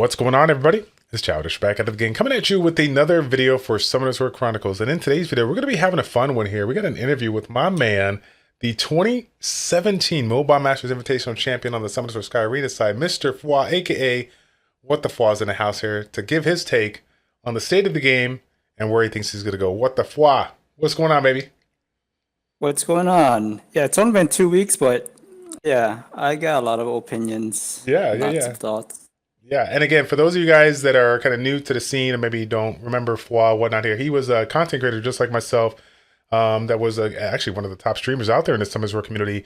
What's going on, everybody? It's Childish back at the game, coming at you with another video for Summoners War Chronicles. And in today's video, we're going to be having a fun one here. We got an interview with my man, the 2017 Mobile Masters Invitational Champion on the Summoners War Sky Arena side, Mr. Fwa, aka What the Fwa's in the house here, to give his take on the state of the game and where he thinks he's going to go. What the Fwa? What's going on, baby? What's going on? Yeah, it's only been 2 weeks, but yeah, I got a lot of opinions. Lots of thoughts. Yeah, and again, for those of you guys that are kind of new to the scene and maybe don't remember Fwa, whatnot here, he was a content creator just like myself that was actually one of the top streamers out there in the Summoners War community.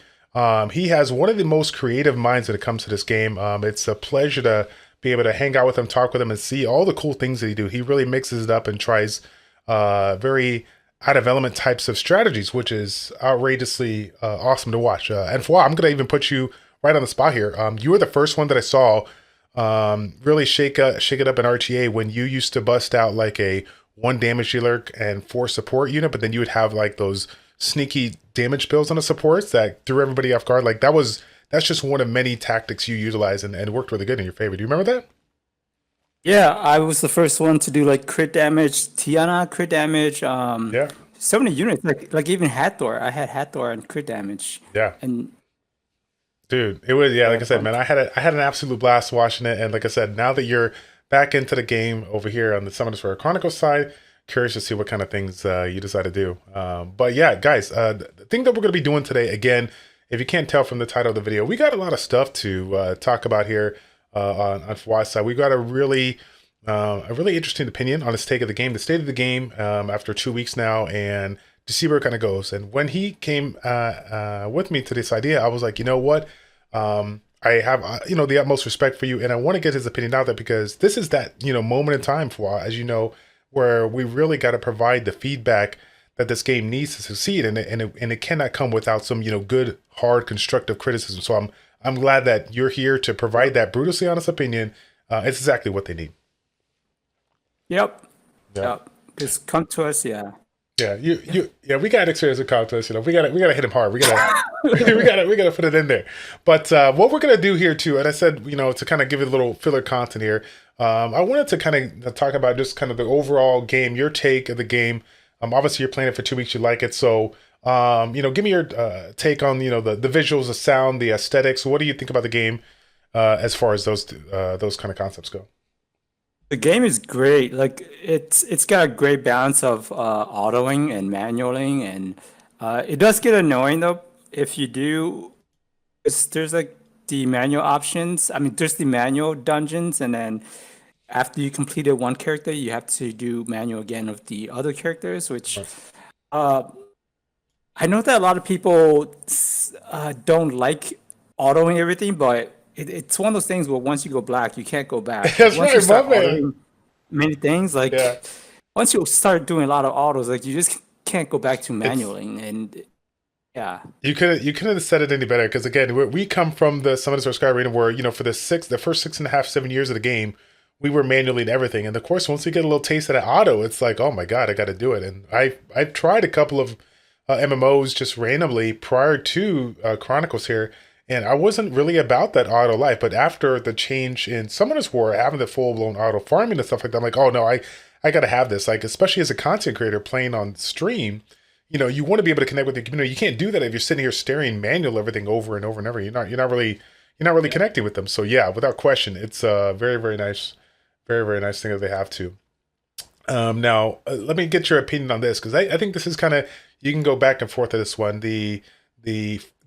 He has one of the most creative minds when it comes to this game. It's a pleasure to be able to hang out with him, talk with him, and see all the cool things that he do. He really mixes it up and tries very out-of-element types of strategies, which is outrageously awesome to watch. And Fwa, I'm going to even put you right on the spot here. You were the first one that I saw really shake it up in RTA when you used to bust out like a 1 damage dealer and 4 support unit, but then you would have like those sneaky damage spills on the supports that threw everybody off guard. Like that's just one of many tactics you utilize and worked really good in your favor. Do you remember that? Yeah, I was the first one to do like crit damage, Tiana crit damage. Yeah. So many units, like even Hathor. I had Hathor and crit damage. Yeah. And dude, it was, yeah, like I said, man, I had an absolute blast watching it. And like I said, now that you're back into the game over here on the Summoners War Chronicles side, curious to see what kind of things you decide to do. But yeah, guys, the thing that we're going to be doing today, again, if you can't tell from the title of the video, we got a lot of stuff to talk about here on Fwa's side. We got a really interesting opinion on his take of the game, the state of the game after 2 weeks now, and to see where it kind of goes. And when he came with me to this idea, I was like, you know what? I have, the utmost respect for you, and I want to get his opinion out there because this is that, moment in time, for, as you know, where we really got to provide the feedback that this game needs to succeed, and it cannot come without some, good, hard, constructive criticism. So I'm glad that you're here to provide that brutally honest opinion. It's exactly what they need. Yep. Just come to us, yeah. Yeah, we got experience with contests. We gotta hit him hard. We gotta we gotta put it in there. But what we're gonna do here too, and I said, to kind of give it a little filler content here. I wanted to kind of talk about just kind of the overall game, your take of the game. Obviously you're playing it for 2 weeks, you like it, so give me your take on the visuals, the sound, the aesthetics. What do you think about the game as far as those kind of concepts go? The game is great. Like it's got a great balance of autoing and manualing, and it does get annoying though if you do. There's like the manual options. I mean, there's the manual dungeons, and then after you completed one character, you have to do manual again with the other characters. Which I know that a lot of people don't like autoing everything, but it's one of those things where once you go black, you can't go back. That's once right, you start my man. many things, once you start doing a lot of autos, like you just can't go back to manualing. And yeah, you couldn't have said it any better, because again, we come from the Summoners War Sky Arena where for the first 6.5, 7 years of the game, we were manually everything. And of course, once we get a little taste of that auto, it's like, oh my god, I got to do it. And I've tried a couple of MMOs just randomly prior to Chronicles here. And I wasn't really about that auto life, but after the change in Summoners War, having the full-blown auto farming and stuff like that, I'm like, oh no, I got to have this. Like, especially as a content creator playing on stream, you want to be able to connect with the community. You can't do that if you're sitting here staring manual everything over and over and over. You're not really connecting with them. So yeah, without question, it's a very, very nice, very, very nice thing that they have to. Now, let me get your opinion on this, because I think this is kind of, you can go back and forth to this one, the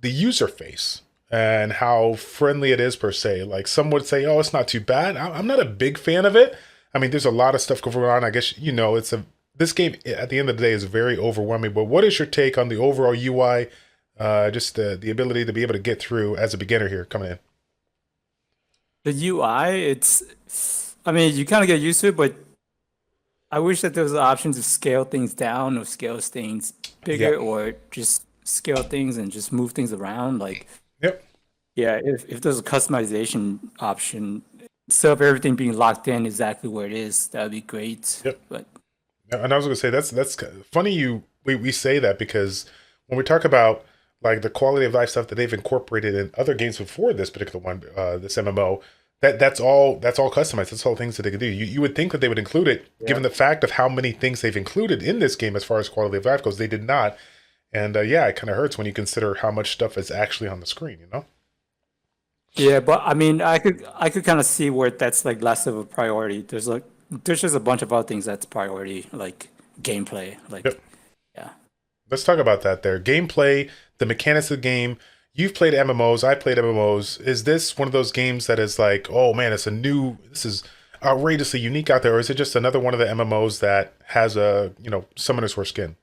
user face and how friendly it is per se. Like some would say, oh, it's not too bad. I'm not a big fan of it. I mean, there's a lot of stuff going on. I guess, this game at the end of the day is very overwhelming, but what is your take on the overall UI? Just the ability to be able to get through as a beginner here coming in. The UI, I mean, you kind of get used to it, but I wish that there was an option to scale things down or scale things bigger, or just scale things and just move things around. Like, yeah, if there's a customization option, instead of everything being locked in exactly where it is, that would be great. But and I was gonna say that's funny we say that, because when we talk about like the quality of life stuff that they've incorporated in other games before this particular one, this MMO, that's all customized. That's all things that they can do. You would think that they would include it, Yeah. given the fact of how many things they've included in this game as far as quality of life goes. They did not, and yeah, it kind of hurts when you consider how much stuff is actually on the screen. You know. Yeah, but I mean, I could kind of see where that's like less of a priority. There's just a bunch of other things that's priority, like gameplay. Like, Yep. yeah. Let's talk about that. There, gameplay, the mechanics of the game. You've played MMOs. I played MMOs. Is this one of those games that is like, oh man, this is outrageously unique out there, or is it just another one of the MMOs that has a summoners for skin?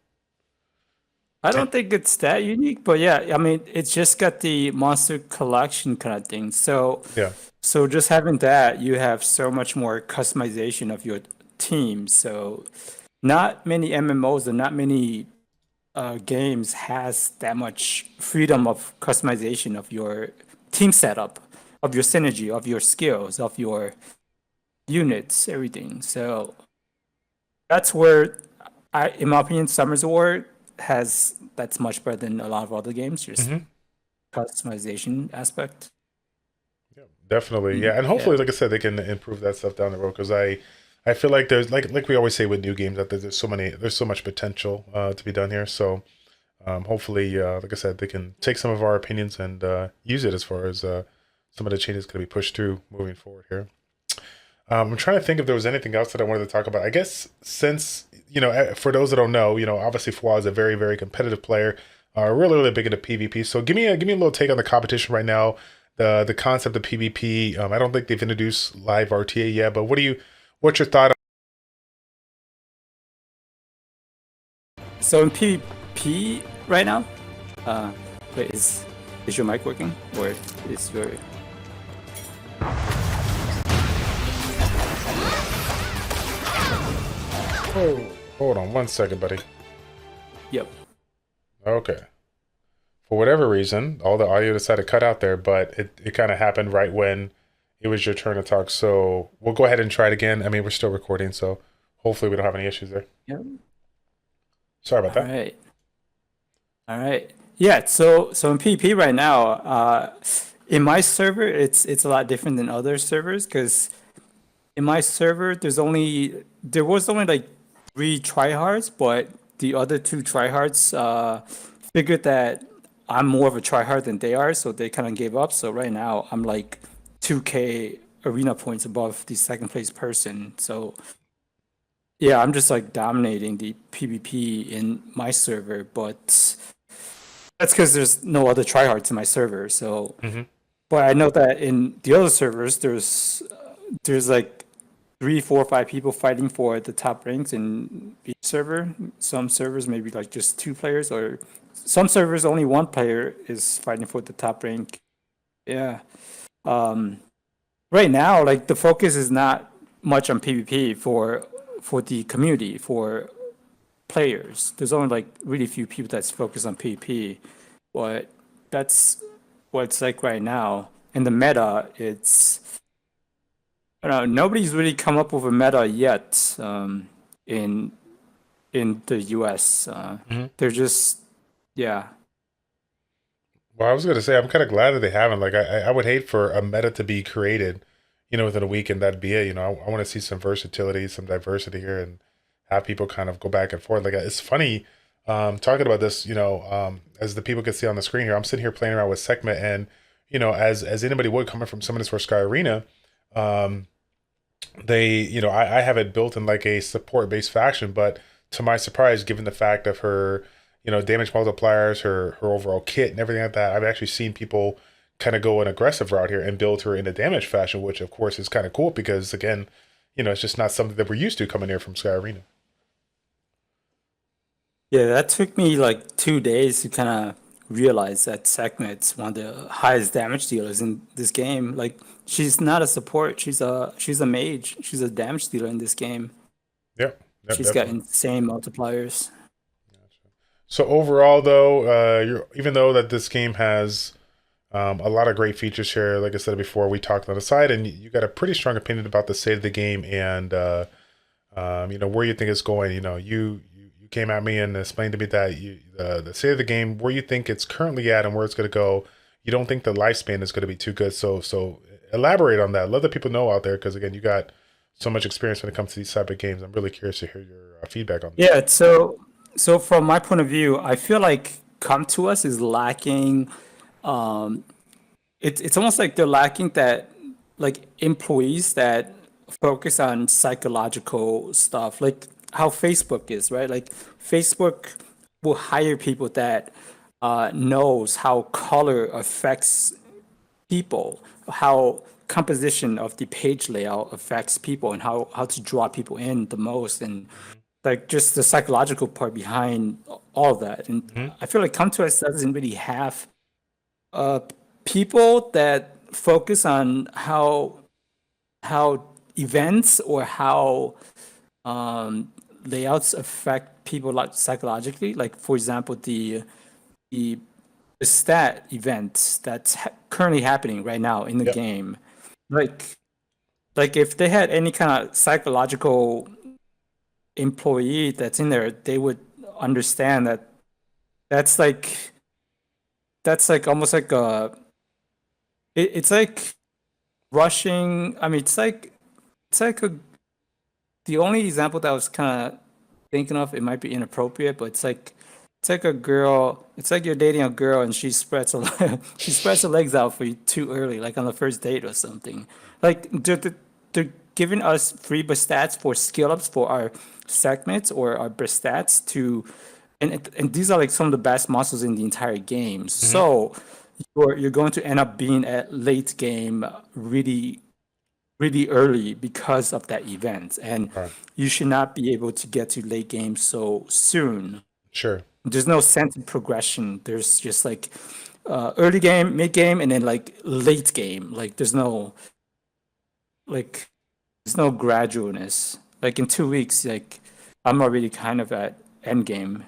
I don't think it's that unique, but yeah, I mean, it's just got the monster collection kind of thing. So, Yeah. so just having that, you have so much more customization of your team. So, not many MMOs and not many games has that much freedom of customization of your team setup, of your synergy, of your skills, of your units, everything. So that's where in my opinion, Summer's War that's much better than a lot of other games. Just Hmm. customization aspect. Definitely, yeah, and Yeah. hopefully, like I said, they can improve that stuff down the road because I feel like there's like we always say with new games that there's so much potential to be done here. So hopefully, like I said, they can take some of our opinions and use it as far as some of the changes going to be pushed through moving forward here. I'm trying to think if there was anything else that I wanted to talk about. I guess since for those that don't know, obviously Fwa is a very very competitive player, really really big into PvP. So give me a little take on the competition right now, the concept of PvP. I don't think they've introduced live RTA yet, but what's your thought? So in PvP right now, uh, wait, is your mic working or is your Oh, hold on one second, buddy. yep. Okay. For whatever reason, all the audio decided to cut out there, but it kind of happened right when it was your turn to talk. So we'll go ahead and try it again. I mean, we're still recording, so hopefully we don't have any issues there. Yep. Sorry about All that. right. All right. Yeah, so in PvP right now, in my server, it's a lot different than other servers because in my server, there was only like three tryhards, but the other two tryhards figured that I'm more of a tryhard than they are, so they kind of gave up. So right now, I'm like 2K arena points above the second place person. So yeah, I'm just like dominating the PvP in my server, but that's because there's no other tryhards in my server. So, Hmm. but I know that in the other servers, there's like three, four, five people fighting for the top ranks in each server. Some servers maybe like just two players, or some servers only one player is fighting for the top rank. Yeah. Um, right now, like the focus is not much on PvP for the community for players. There's only like really few people that's focused on PvP, but that's what it's like right now. In the meta, I don't know, nobody's really come up with a meta yet in in the US. Hmm. They're just yeah. Well, I was gonna say I'm kind of glad that they haven't. Like, I would hate for a meta to be created, within a week and that'd be it. I want to see some versatility, some diversity here, and have people kind of go back and forth. Like, it's funny talking about this. As the people can see on the screen here, I'm sitting here playing around with Sekhmet, and as anybody would coming from Summoners for Sky Arena, um, I have it built in like a support based faction, but to my surprise, given the fact of her, damage multipliers, her overall kit and everything like that, I've actually seen people kind of go an aggressive route here and build her in a damage fashion, which of course is kind of cool because again, it's just not something that we're used to coming here from Sky Arena. Yeah, that took me like 2 days to kind of realize that Sekhmet's one of the highest damage dealers in this game. Like she's not a support, she's a mage. She's a damage dealer in this game. Yep, yep, She's got definitely. insane multipliers. So overall, though, even though that this game has a lot of great features here, like I said before, we talked on the side, and you got a pretty strong opinion about the state of the game and where you think it's going. You came at me and explained to me that the state of the game, where you think it's currently at and where it's going to go. You don't think the lifespan is going to be too good. So elaborate on that. Let the people know out there, because again, you got so much experience when it comes to these type of games. I'm really curious to hear your feedback on that. Yeah, so from my point of view, I feel like Come to Us is lacking. Um, it's almost like they're lacking that, like employees that focus on psychological stuff, like how Facebook is, right? Like Facebook will hire people that knows how color affects people, how composition of the page layout affects people, and how to draw people in the most, and Hmm. like just the psychological part behind all of that. And Hmm. I feel like Come to Us doesn't really have uh, people that focus on how events or how um, layouts affect people like psychologically. Like for example, the stat event that's currently happening right now in the Yep. game. Like like if they had any kind of psychological employee that's in there, they would understand that that's like that's like almost like it's like rushing. I mean, it's like a the only example that I was kind of thinking of, it might be inappropriate, but it's like a girl. It's like you're dating a girl and she spreads her she spreads her legs out for you too early, like on the first date or something. Like they're giving us free stats for skill ups for our segments or our stats to, and these are like some of the best monsters in the entire game. Hmm. So you're going to end up being at late game really early because of that event, and Right. you should not be able to get to late game so soon. Sure. There's no sense of progression. There's just like early game, mid game, and then like late game. Like like there's no gradualness. Like in 2 weeks, like I'm already kind of at end game,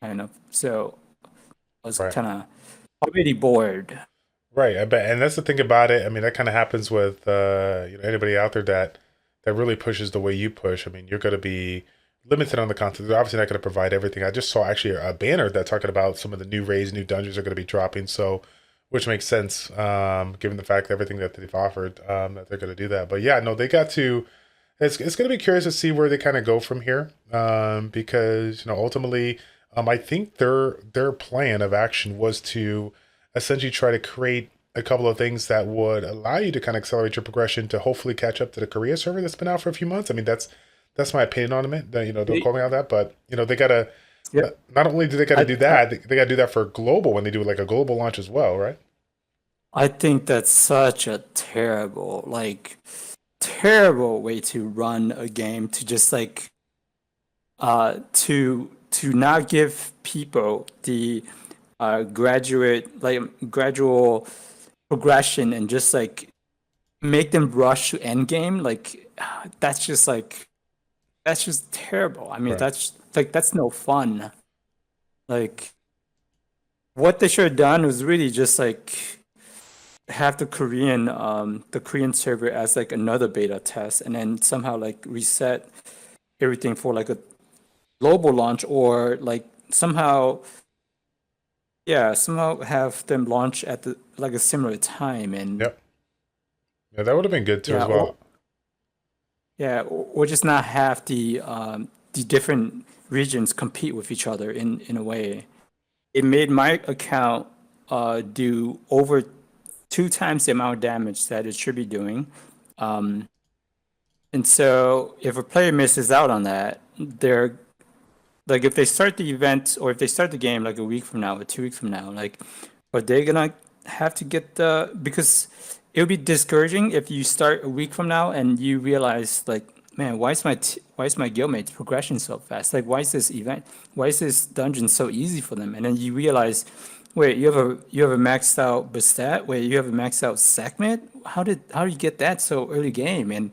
kind of. So I was Right. kind of already bored. Right. I bet, and that's the thing about it. I mean, that kind of happens with anybody out there that really pushes the way you push. I mean, you're going to be limited on the content. They're obviously not going to provide everything. I just saw actually a banner that talking about some of the new raids, new dungeons are going to be dropping. So, which makes sense, given the fact that everything that they've offered, that they're going to do that. But yeah, no, they got to. It's going to be curious to see where they kind of go from here, because ultimately, I think their plan of action was to essentially try to create a couple of things that would allow you to kind of accelerate your progression to hopefully catch up to the Korea server that's been out for a few months. I mean, that's my opinion on it. Don't call me on that, but they gotta. Yeah, Not only do they got to I, do I that, they got to do that for global when they do like a global launch as well, right? I think that's such a terrible, like terrible way to run a game, to just like to not give people the gradual progression, and just like make them rush to end game. Like that's just terrible. I mean, Right. that's no fun. Like what they should have done was really just like have the Korean server as like another beta test, and then somehow like reset everything for like a global launch, or like somehow have them launch at the like a similar time. And Yep. Yeah, that would have been good too yeah as well. or just not have the different regions compete with each other in a way. It made my account do over 2 times the amount of damage that it should be doing. Um, and so if a player misses out on that, they're like, if they start the event or if they start the game like a week from now or 2 weeks from now, like, are they gonna have to get because it would be discouraging if you start a week from now and you realize like, man, why is my guildmate's progression so fast? Like, why is this dungeon so easy for them? And then you realize, wait, you have a maxed out Bastat, wait, you have a maxed out segment. How did you get that so early game? And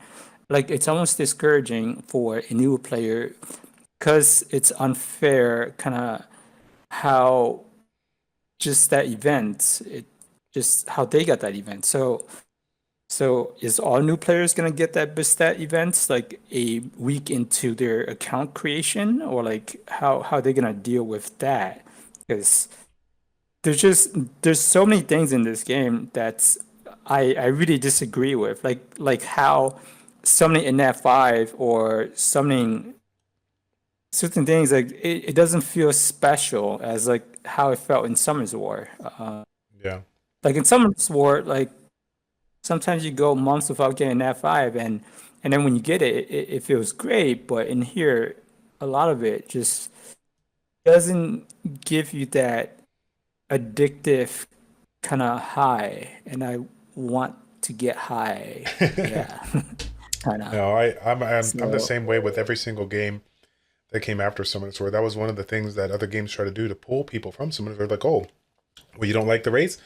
like, it's almost discouraging for a newer player because it's unfair, kind of how just that event, it just how they got that event. So is all new players gonna get that Bistat events like a week into their account creation, or like how they gonna deal with that? Because there's so many things in this game that's I really disagree with. Like how summoning in that five or summoning certain things like it doesn't feel special as like how it felt in Summon's War. Yeah. Like in Summon's War, like sometimes you go months without getting that five, and then when you get it, it feels great. But in here, a lot of it just doesn't give you that addictive kind of high, and I want to get high. Yeah, kind of. No, I'm the So same way with every single game that came after Summoner's Sword. That was one of the things that other games try to do to pull people from Summoner's Sword. Like, oh, well, you don't like the race?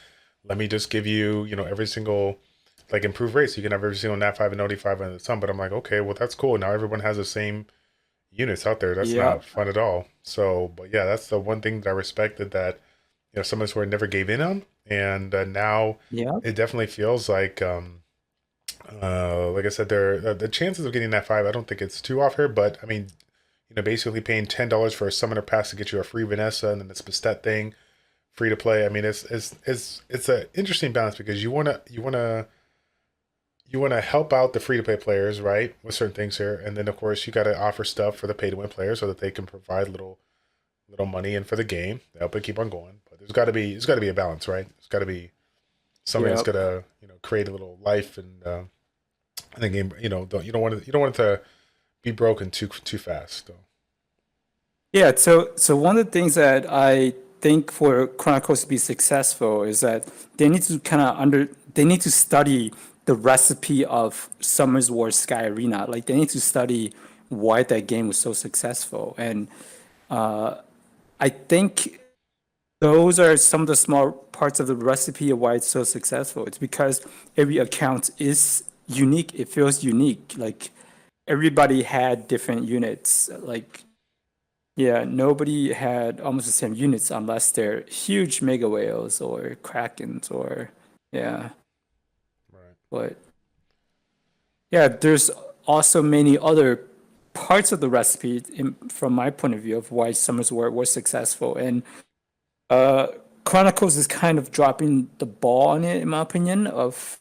Let me just give you, every single like improved race. You can have every single Nat 5 and OD5 under the sun. But I'm like, okay, well, that's cool. Now everyone has the same units out there. That's yeah, not fun at all. So, but yeah, that's the one thing that I respected that, Summoner's Sword never gave in on. And now yeah, it definitely feels like I said, there the chances of getting that five, I don't think it's too off here. But I mean, basically paying $10 for a summoner pass to get you a free Vanessa and then this Bastet thing, free to play. I mean, it's an interesting balance because you wanna help out the free to play players, right, with certain things here, and then of course you got to offer stuff for the pay to win players so that they can provide little money in for the game to help it keep on going. But there's got to be a balance, right? There's got to be somebody that's yeah. gonna create a little life and in the game. You don't want it to be broken too fast. So. Yeah, so one of the things that I think for Chronicles to be successful is that they need to they need to study the recipe of Summer's War Sky Arena. Like they need to study why that game was so successful. And I think those are some of the small parts of the recipe of why it's so successful. It's because every account is unique. It feels unique. Like everybody had different units. Like yeah, nobody had almost the same units unless they're huge mega whales or krakens or yeah. Right. But yeah, there's also many other parts of the recipe from my point of view of why Summer's War was successful. And uh Chronicles is kind of dropping the ball on it in my opinion of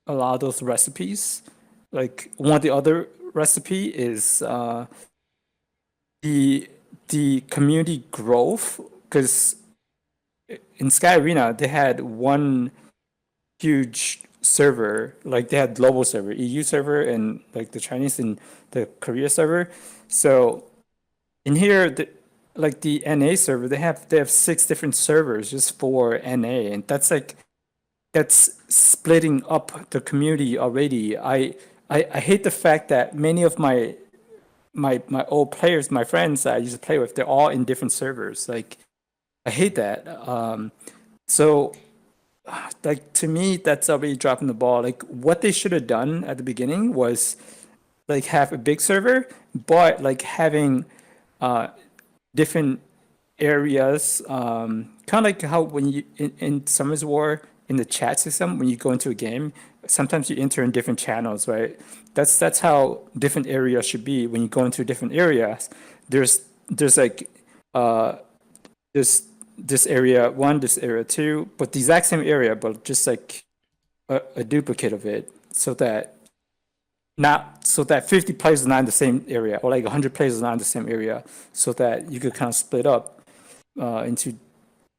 a lot of those recipes. Like one of the other recipe is the the community growth because in Sky Arena they had one huge server, like they had global server, EU server, and like the Chinese and the Korea server. So in here, like the NA server, they have 6 different servers just for NA, and that's splitting up the community already. I hate the fact that many of my old players, my friends that I used to play with, they're all in different servers. Like I hate that. So like to me, that's already dropping the ball. Like what they should have done at the beginning was like have a big server, but like having uh different areas, kind of like how when you in Summer's War in the chat system when you go into a game, sometimes you enter in different channels, right? That's how different areas should be. When you go into different areas, there's like uh this area one, this area two, but the exact same area, but just like a duplicate of it, so that 50 players are not in the same area, or like 100 players are not in the same area, so that you could kind of split up into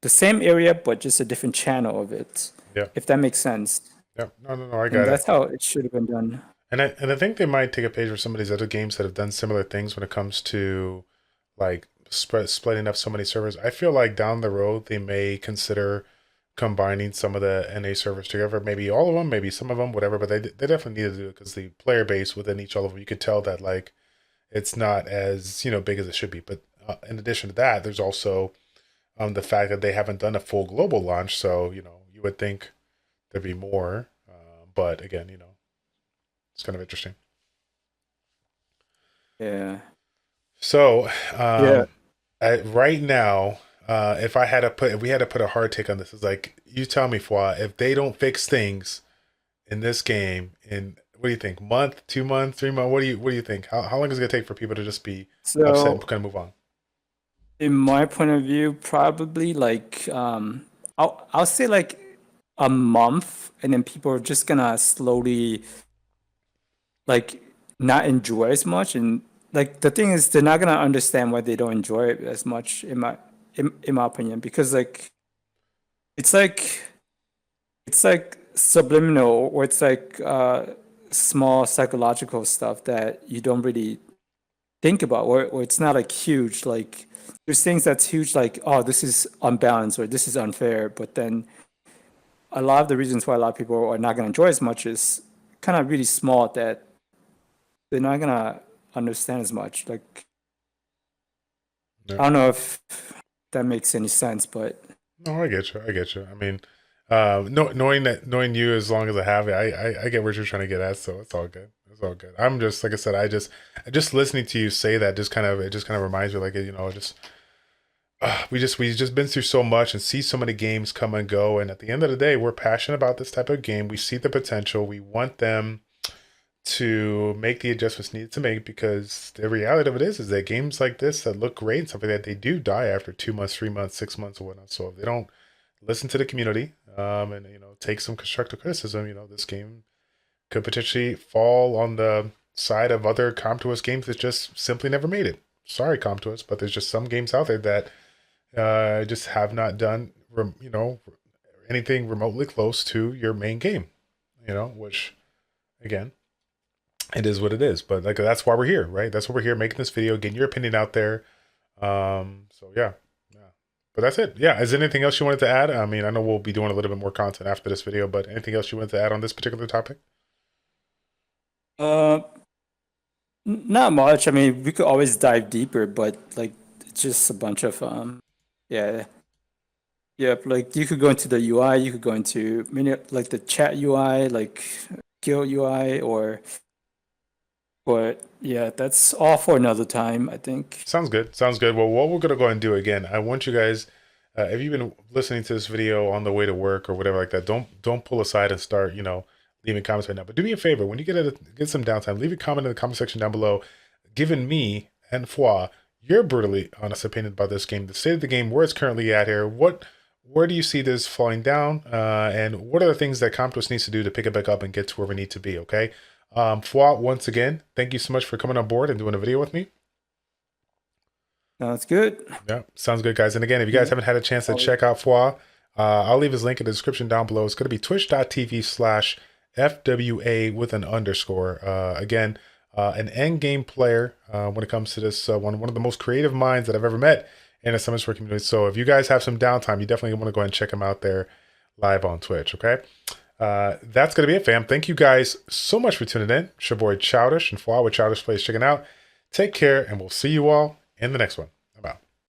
the same area, but just a different channel of it, Yeah. if that makes sense. Yeah. No. I And got it. that's how it should have been done. And I think they might take a page from some of these other games that have done similar things when it comes to like splitting up so many servers. I feel like down the road they may consider combining some of the NA servers together. Maybe all of them, maybe some of them, whatever. But they definitely need to do it because the player base within each all of them, you could tell that like it's not as big as it should be. But in addition to that, there's also the fact that they haven't done a full global launch. So you would think there'd be more. But again, it's kind of interesting. Yeah. So, Yeah. right now, if we had to put a hard take on this, it's like you tell me, Fwa, if they don't fix things in this game, in what do you think? Month, 2 months, 3 months? What do you think? How long is it gonna take for people to just be upset and So kind of move on? in my point of view, probably like I'll say like a month, and then people are just gonna slowly like not enjoy as much. And like the thing is, they're not gonna understand why they don't enjoy it as much, in my opinion, because like it's like it's like subliminal, or it's like small psychological stuff that you don't really think about, or it's not like huge. Like there's things that's huge, like, oh, this is unbalanced or this is unfair, but then a lot of the reasons why a lot of people are not going to enjoy as much is kind of really small that they're not going to understand as much. Like, Yeah. I don't know if that makes any sense, but No, I get you. I get you. I mean, knowing you as long as I have it, I get what you're trying to get at. So it's all good. It's all good. I'm just like I said. Just listening to you say that it just kind of reminds me like just we just been through so much and see so many games come and go. And at the end of the day, we're passionate about this type of game. We see the potential. We want them to make the adjustments needed to make, because the reality of it is that games like this that look great and something that they do die after 2 months, 3 months, 6 months, or whatnot. So if they don't listen to the community, and take some constructive criticism, this game could potentially fall on the side of other ComToUs games that just simply never made it. Sorry, ComToUs, but there's just some games out there that just have not done anything remotely close to your main game. Which again, it is what it is. But like that's why we're here, right? That's why we're here making this video, getting your opinion out there. So yeah. But that's it. Yeah. Is there anything else you wanted to add? I mean, I know we'll be doing a little bit more content after this video, but anything else you wanted to add on this particular topic? uh, not much. I mean, we could always dive deeper, but like it's just a bunch of yeah, yeah. Like you could go into the UI, you could go into many like the chat UI, like Guild UI, or but yeah, that's all for another time, I think. Sounds good. Sounds good. Well, what we're gonna go and do again, I want you guys, if you've been listening to this video on the way to work or whatever like that, don't pull aside and start, leaving comments right now. But do me a favor, when you get some downtime, leave a comment in the comment section down below, giving me and Foi your brutally honest opinion about this game, the state of the game, where it's currently at here. Where do you see this falling down? And what are the things that ComToUs needs to do to pick it back up and get to where we need to be? Okay. Foi, once again, thank you so much for coming on board and doing a video with me. Sounds good. Yeah, sounds good, guys. And again, if you guys haven't had a chance to check out Foi, I'll leave his link in the description down below. It's going to be twitch.tv/FWA with an underscore. Again, an end game player when it comes to this, one of the most creative minds that I've ever met in a Summons for community. So if you guys have some downtime, you definitely want to go ahead and check him out there live on Twitch, okay? That's going to be it, fam. Thank you guys so much for tuning in. It's your boy Childish and Foi with ChildishPlays checking out. Take care, and we'll see you all in the next one.